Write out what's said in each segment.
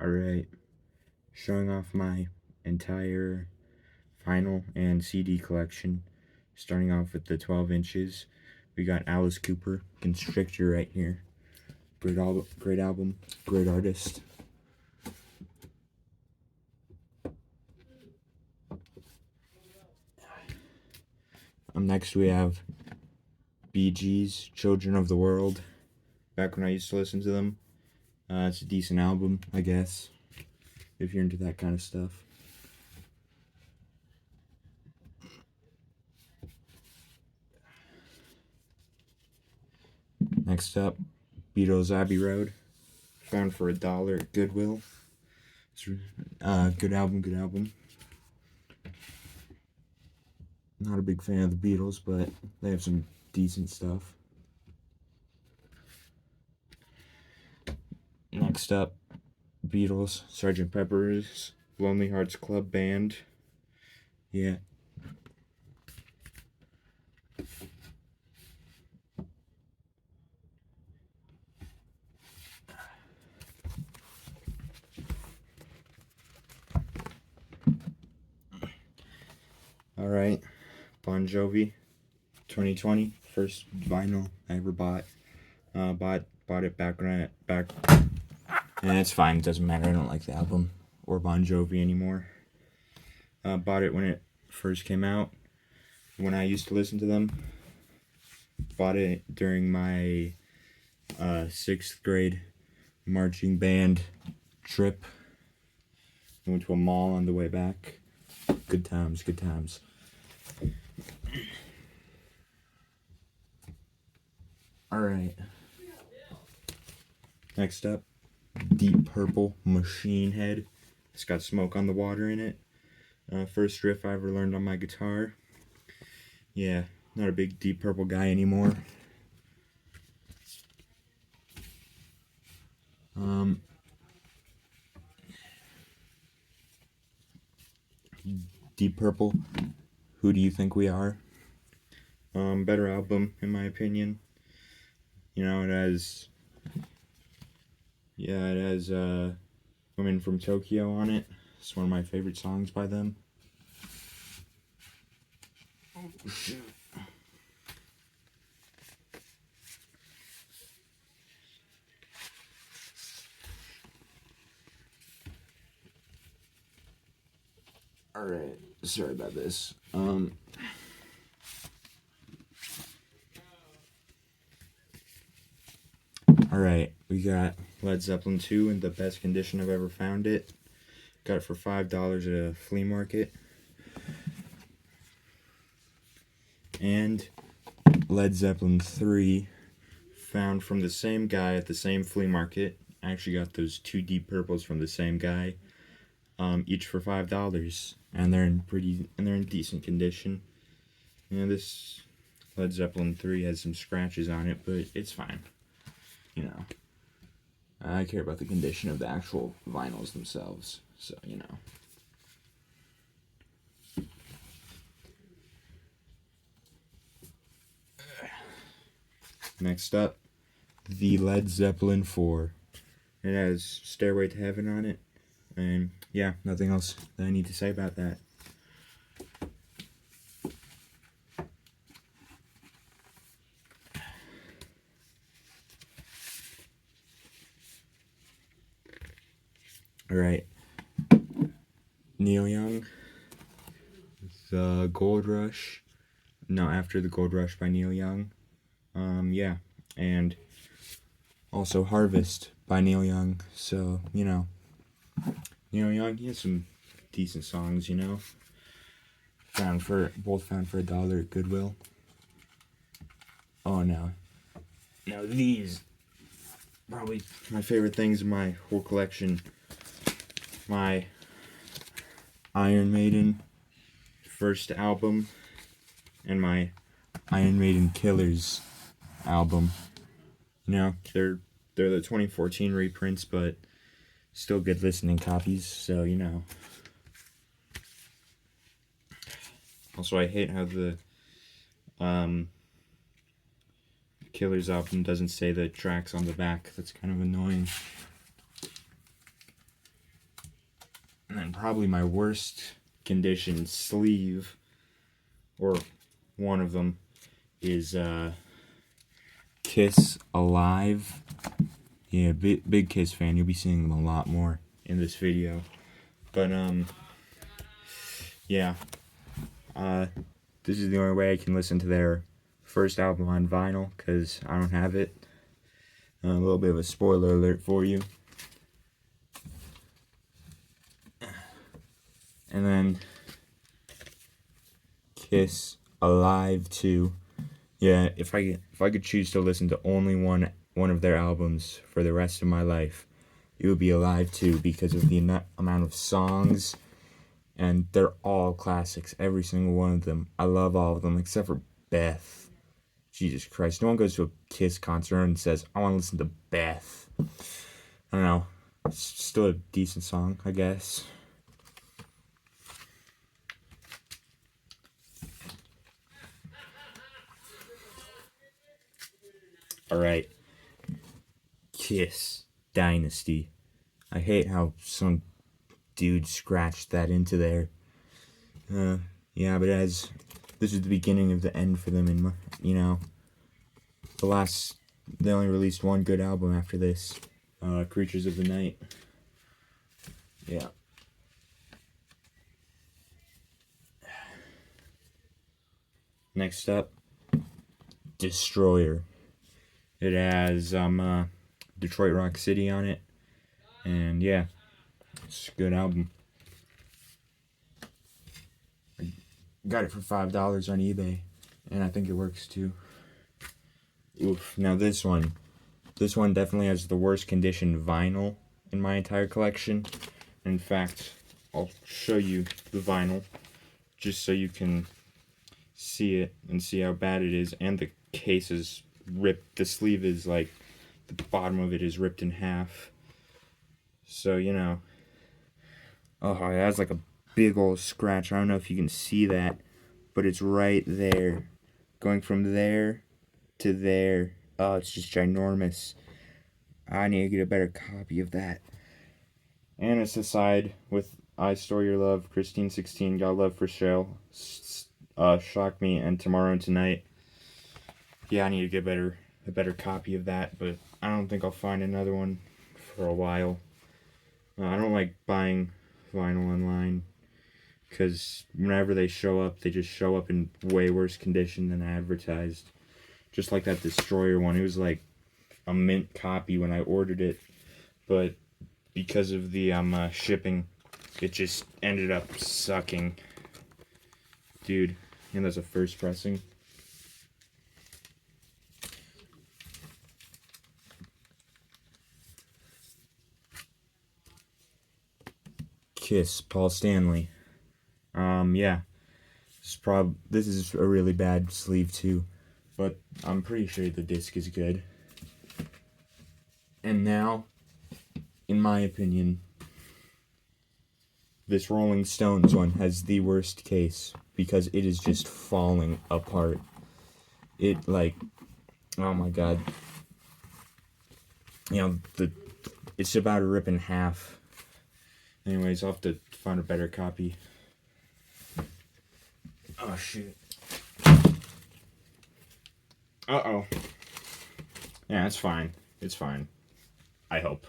Alright, showing off my entire vinyl and CD collection. Starting off with the 12 inches. We got Alice Cooper, Constrictor right here. Great album, great artist. Next we have Bee Gees, Children of the World. Back when I used to listen to them. It's a decent album, I guess, if you're into that kind of stuff. Next up, Beatles Abbey Road. Found for $1 at Goodwill. It's good album. Not a big fan of the Beatles, but they have some decent stuff. Next up, Beatles, Sgt. Pepper's Lonely Hearts Club Band. Yeah. Alright, Bon Jovi, 2020, first vinyl I ever bought. Bought it back. And it's fine, it doesn't matter, I don't like the album or Bon Jovi anymore. Bought it when it first came out, when I used to listen to them. Bought it during my 6th grade marching band trip. I went to a mall on the way back. Good times. Alright. Next up, Deep Purple, Machine Head. It's got Smoke on the Water in it. First riff I ever learned on my guitar. Yeah, not a big Deep Purple guy anymore. Deep Purple, Who Do You Think We Are? Better album, in my opinion. You know, it has Women from Tokyo on it. It's one of my favorite songs by them. Oh, shoot. Alright, sorry about this. Alright, we got Led Zeppelin 2 in the best condition I've ever found it. Got it for $5 at a flea market. And Led Zeppelin 3, found from the same guy at the same flea market. I actually got those 2 Deep Purples from the same guy, each for $5, and they're in decent condition. You know, this Led Zeppelin 3 has some scratches on it, but it's fine. You know, I care about the condition of the actual vinyls themselves, so you know. Next up, the Led Zeppelin 4. It has Stairway to Heaven on it, and yeah, nothing else that I need to say about that. Alright, Neil Young, The Gold Rush. No, After the Gold Rush by Neil Young. Yeah, and also Harvest by Neil Young. So, you know, Neil Young, he has some decent songs, you know. Both found for $1 at Goodwill. Oh, no. Now these, probably my favorite things in my whole collection. My Iron Maiden first album and my Iron Maiden Killers album. You know, they're the 2014 reprints, but still good listening copies, so you know. Also, I hate how the Killers album doesn't say the tracks on the back. That's kind of annoying. probably my worst condition sleeve, or one of them, is Kiss Alive. Yeah, big Kiss fan. You'll be seeing them a lot more in this video. But yeah. This is the only way I can listen to their first album on vinyl, because I don't have it. A little bit of a spoiler alert for you. And then Kiss Alive 2. Yeah, if I could choose to listen to only one of their albums for the rest of my life, it would be Alive 2, because of the amount of songs, and they're all classics, every single one of them. I love all of them except for Beth. Jesus Christ, no one goes to a Kiss concert and says, I want to listen to Beth. I don't know. It's still a decent song, I guess. Alright. Kiss Dynasty. I hate how some dude scratched that into there. Yeah, but this is the beginning of the end for them, and you know, they only released one good album after this, Creatures of the Night. Yeah. Next up, Destroyer. It has Detroit Rock City on it, and yeah, it's a good album. I got it for $5 on eBay, and I think it works too. Oof. Now this one definitely has the worst condition vinyl in my entire collection. In fact, I'll show you the vinyl just so you can see it and see how bad it is. And the case is ripped. The sleeve is like, the bottom of it is ripped in half. So, you know. Oh, it has like a big old scratch. I don't know if you can see that, but it's right there. Going from there to there. Oh, it's just ginormous. I need to get a better copy of that. And it's a side with I Store Your Love, Christine 16, Got Love for Shell, Shock Me, and Tomorrow and Tonight. Yeah, I need to get a better copy of that, but I don't think I'll find another one for a while. I don't like buying vinyl online, because whenever they show up, they just show up in way worse condition than advertised. Just like that Destroyer one. It was like a mint copy when I ordered it, but because of the shipping, it just ended up sucking. Dude, and that's a first pressing. Kiss, Paul Stanley. Yeah. This is a really bad sleeve too, but I'm pretty sure the disc is good. And now, in my opinion, this Rolling Stones one has the worst case, because it is just falling apart. It, like, oh my god. You know, it's about to rip in half. Anyways, I'll have to find a better copy. Oh, shit. Uh-oh. Yeah, it's fine. It's fine. I hope.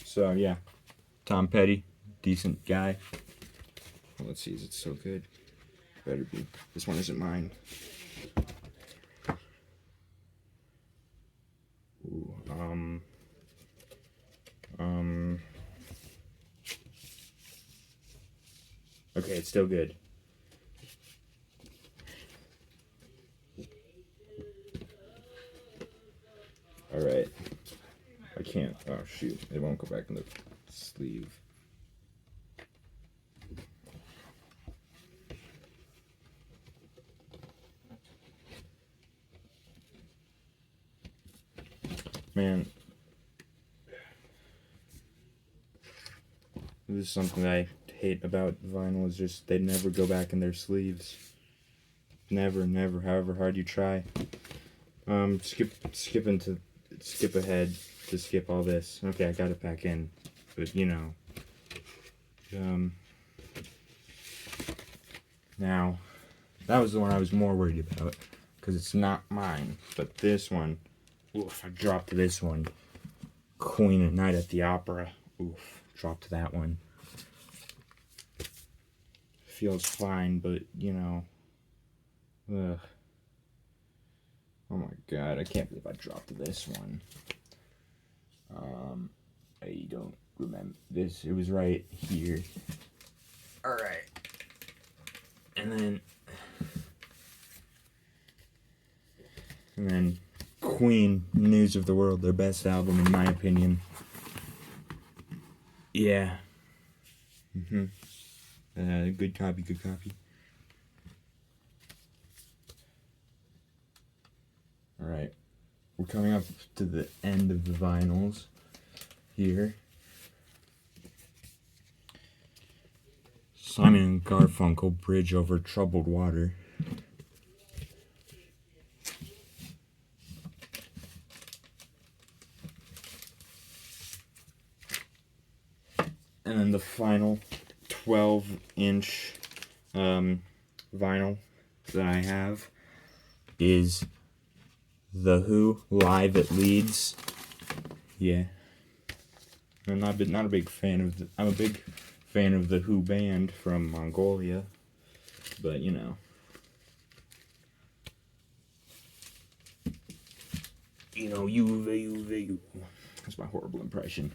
So, yeah. Tom Petty. Decent guy. Well, let's see. Is it so good? Better be. This one isn't mine. Ooh, okay, it's still good. Alright. I can't. Oh, shoot. It won't go back in the sleeve. Man. This is something I hate about vinyl, is just they never go back in their sleeves. Never, never, however hard you try. Skip ahead. to skip all this. Okay, I got it back in, but you know. Now, that was the one I was more worried about, because it's not mine. But this one, oof, I dropped this one. Queen at Night at the Opera. Oof, dropped that one. Feels fine, but, you know. Ugh. Oh my god, I can't believe I dropped this one. I don't remember this. It was right here. Alright. And then Queen, News of the World, their best album in my opinion. Yeah. Good copy, good copy. Alright. We're coming up to the end of the vinyls here. Simon and Garfunkel, Bridge Over Troubled Water. And then the final 12-inch vinyl that I have is The Who, Live at Leeds. Yeah. I'm not a big fan of the... I'm a big fan of the Who band from Mongolia. But, you know. You know, you. That's my horrible impression.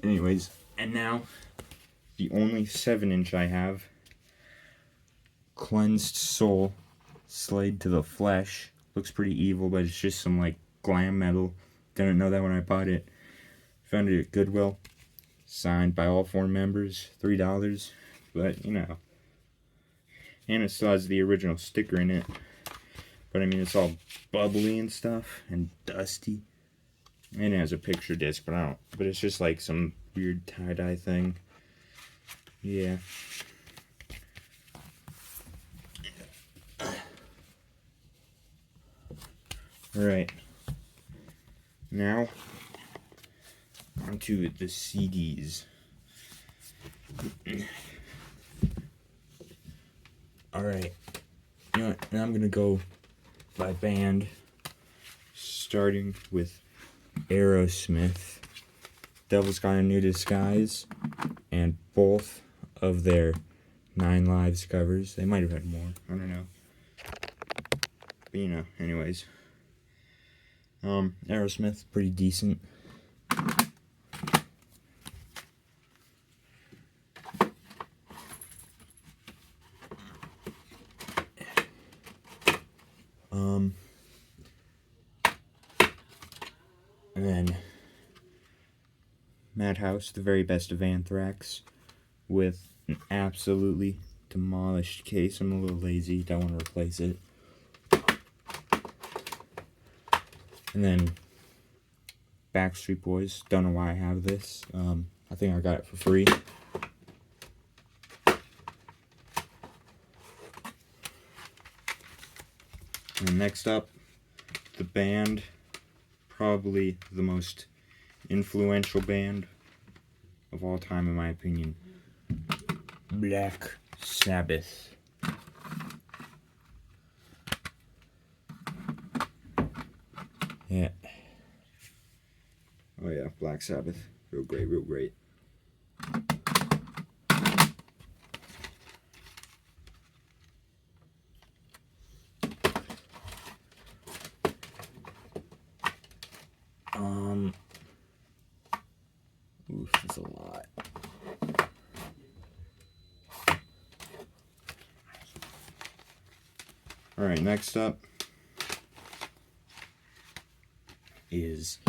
Anyways, and now, the only 7-inch I have, Cleansed Soul, Slayed to the Flesh. Looks pretty evil, but it's just some, like, glam metal. Didn't know that when I bought it. Found it at Goodwill. Signed by all 4 members. $3. But, you know. And it still has the original sticker in it. But, I mean, it's all bubbly and stuff. And dusty. And it has a picture disc, but but it's just like some weird tie-dye thing. Yeah. Alright. Now, onto the CDs. Alright. You know what? Now I'm gonna go by band. Starting with Aerosmith, Devil's Got a New Disguise, and both of their 9 Lives covers. They might have had more, I don't know. But you know, anyways. Aerosmith, pretty decent. And then Madhouse, the very best of Anthrax, with an absolutely demolished case. I'm a little lazy, don't want to replace it. And then Backstreet Boys, don't know why I have this. I think I got it for free. And next up, the band, probably the most influential band of all time in my opinion, Black Sabbath. Yeah. Oh yeah, Black Sabbath. Real great, real great. Oof, that's a lot. Alright, next up is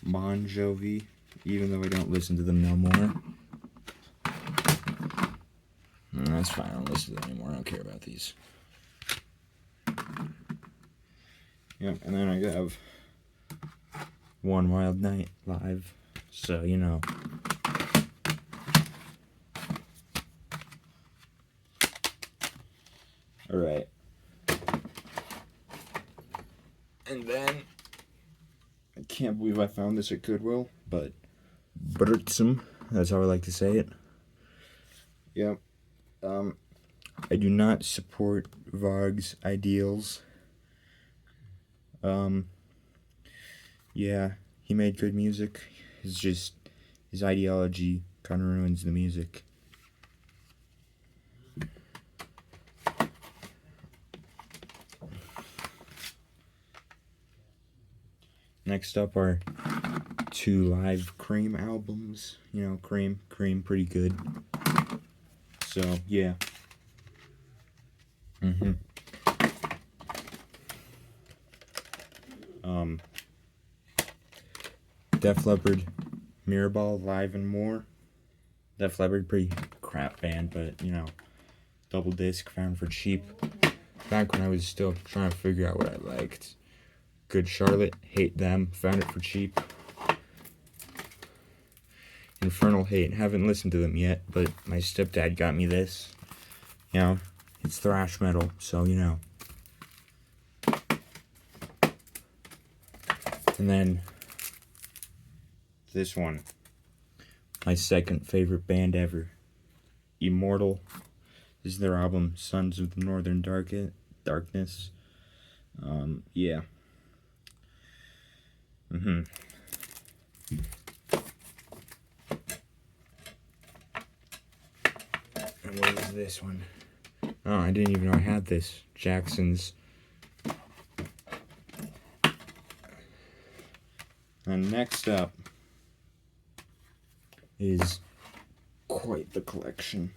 Bon Jovi, even though I don't listen to them no more. That's fine, I don't listen to them anymore, I don't care about these. Yep, and then I have One Wild Night live, so you know. Alright. And then I can't believe I found this at Goodwill, but Bertzum, that's how I like to say it. Yep. I do not support Varg's ideals. Yeah, he made good music. It's just his ideology kind of ruins the music. Next up are 2 live Cream albums. You know, Cream, pretty good. So, yeah. Def Leppard, Mirrorball, Live and More. Def Leppard, pretty crap band, but, you know, double disc, found for cheap. Back when I was still trying to figure out what I liked. Good Charlotte, Hate Them, found it for cheap. Infernal Hate, haven't listened to them yet, but my stepdad got me this. You know, it's thrash metal, so you know. And then this one, my second favorite band ever, Immortal. This is their album, Sons of the Northern Darkness. Yeah. And what is this one? Oh, I didn't even know I had this. Jackson's. And next up is quite the collection.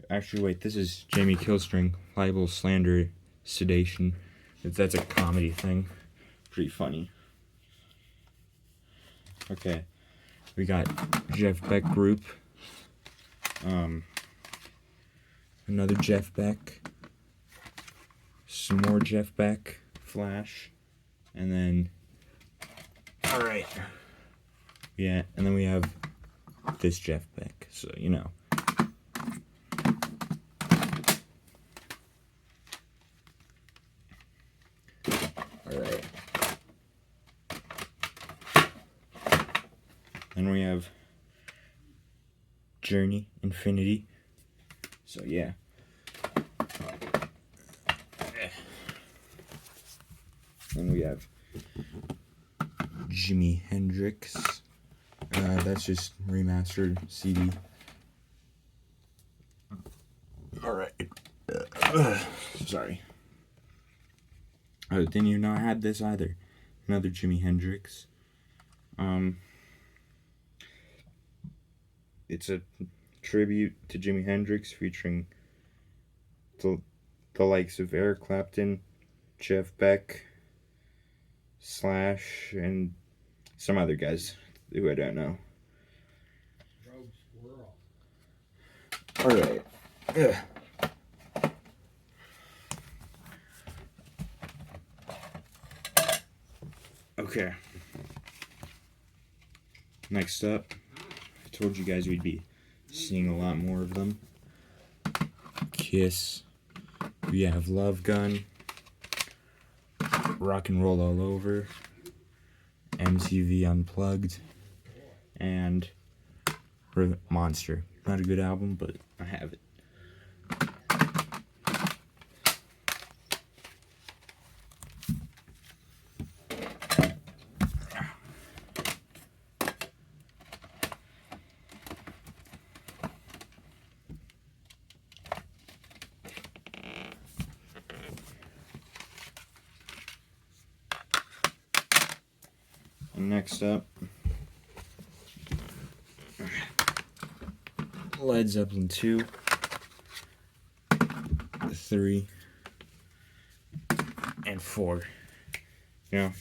Actually, wait, this is Jamie Killstring, Libel, Slander, Sedation. That's a comedy thing. Pretty funny. Okay, we got Jeff Beck Group. Another Jeff Beck. Some more Jeff Beck. Flash. And then... Alright. Yeah, and then we have this Jeff Beck, so you know. Alright. Then we have Journey, Infinity. So yeah. Then we have Jimi Hendrix. That's just remastered CD. Alright. Sorry. I didn't even know I had this either. Another Jimi Hendrix. It's a tribute to Jimi Hendrix featuring the likes of Eric Clapton, Jeff Beck, Slash, and some other guys who I don't know. Alright. Okay. Next up, I told you guys we'd be seeing a lot more of them. Kiss. We have Love Gun. Rock and Roll All Over. MTV Unplugged. And Monster. Not a good album, but I have it. And next up, Led Zeppelin 2, 3, and 4. You know,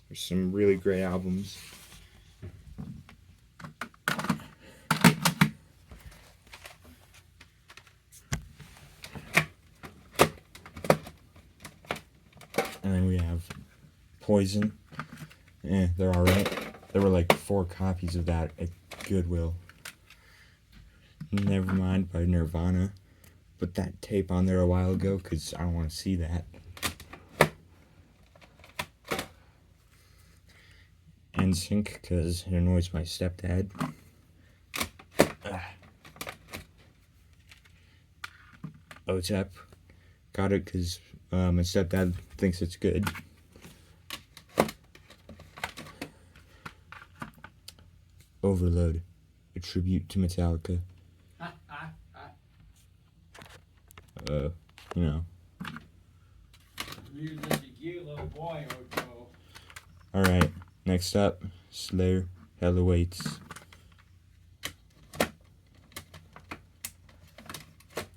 there's some really great albums. And then we have Poison. Yeah, they're alright. There were like 4 copies of that at Goodwill. Nevermind by Nirvana. Put that tape on there a while ago because I don't want to see that. NSYNC because it annoys my stepdad. OTEP. Got it because my stepdad thinks it's good. Overload. A tribute to Metallica. You know. Music a cute little boy, Ocho. Alright, next up, Slayer, Hell Awaits.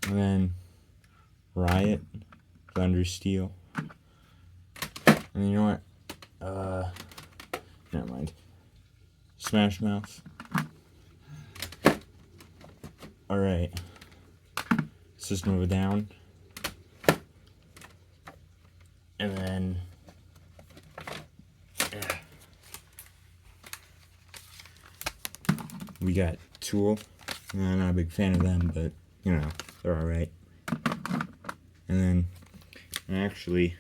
And then Riot, Thundersteel. And you know what? Never mind. Smash Mouth. Alright. System of a Down. And then we got Tool. I'm not a big fan of them, but you know, they're alright. And then actually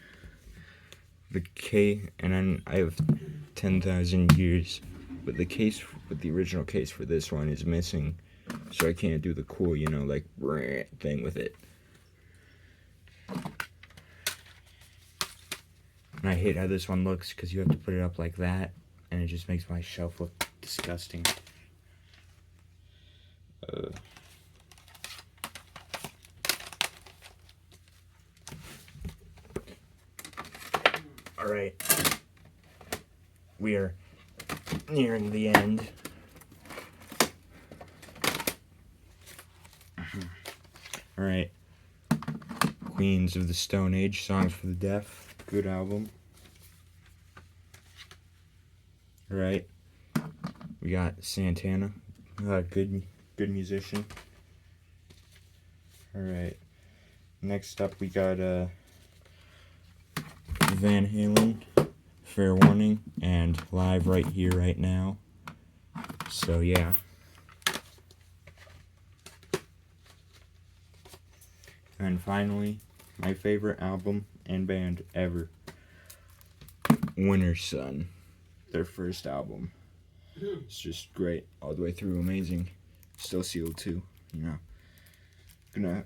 and then I have 10,000 years, but the case with the original case for this one is missing, so I can't do the cool, you know, like thing with it. And I hate how this one looks because you have to put it up like that, and it just makes my shelf look disgusting. Alright. We are nearing the end. Alright. Queens of the Stone Age, Songs for the Deaf. Good album. Alright. We got Santana. Good musician. Alright. Next up we got Van Halen, Fair Warning, and Live Right Here, Right Now. So yeah. And finally, my favorite album and band ever, Winter Sun, their first album. It's just great, all the way through, amazing. Still sealed too, you know. Gonna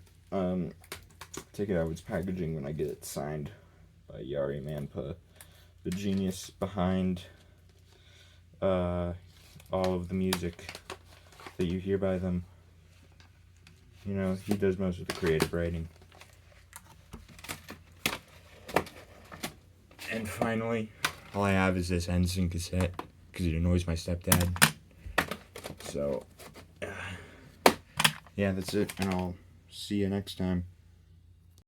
take it out of its packaging when I get it signed by Yari Manpa, the genius behind all of the music that you hear by them. You know, he does most of the creative writing. And finally, all I have is this NSYNC cassette because it annoys my stepdad. So, yeah, that's it, and I'll see you next time.